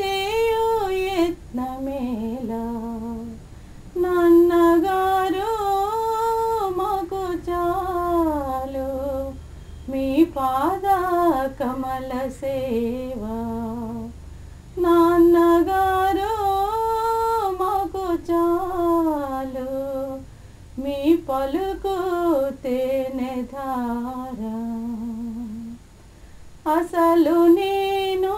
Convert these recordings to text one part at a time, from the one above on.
చేయు యత్నమేలా నాన్నగారు మాకు చాలు మీ పాద కమల సేవ నాన్నగారు మాకు చాలు మీ పలుకు తేనె ధార అసలు నేను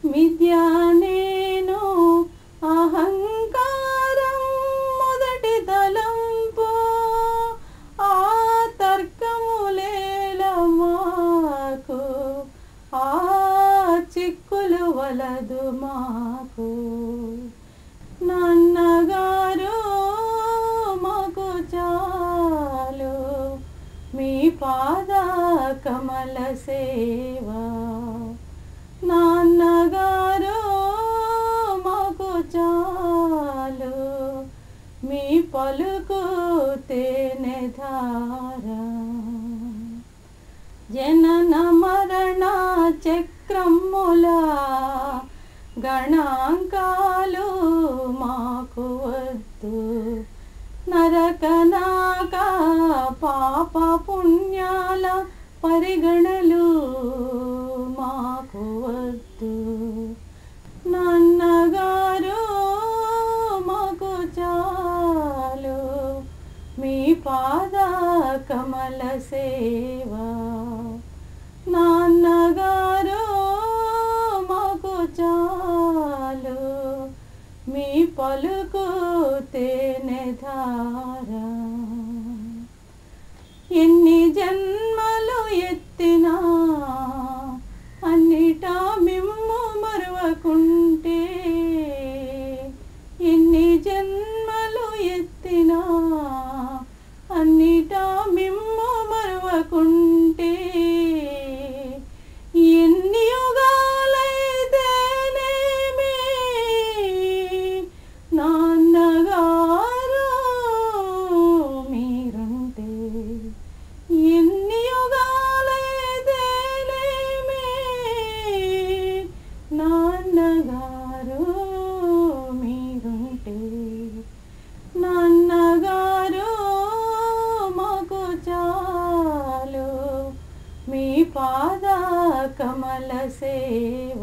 మిథ్యా నేను అహంకారం మొదటి తలంపు ఆ తర్కములేల మాకు ఆ చిక్కులు వలదు మాకు నాన్నగారు మాకు చాలు మీ పాద కమల సేవ నాన్నగారు మాకు చాలు మీ పలుకు తేనె ధార జనన మరణ చక్రముల గణాంకాలు మాకు వద్దు నరకనాక పాప పుణ్యాల పరిగణలు మాకు వద్దు నాన్నగారు మాకు చాలు మీ పాద కమల సేవ నాన్నగారు మాకు చాలు మీ పలుకు తేనె ధార ఎన్ని జన్మలు ఎత్తినా అన్నిటా మిమ్ము మరువకుంటే ఎన్ని జన్మలు ఎత్తినా అన్నిటా మిమ్ము మరువకుంటే ఎన్ని యుగాలైతేనేమి నాన్నగారు మీరుంటే ఎన్ని యుగాలైతేనేమి నాన్నగారు మీరుంటే నాన్నగారు మాకు చాలు మీ పాద కమల సేవ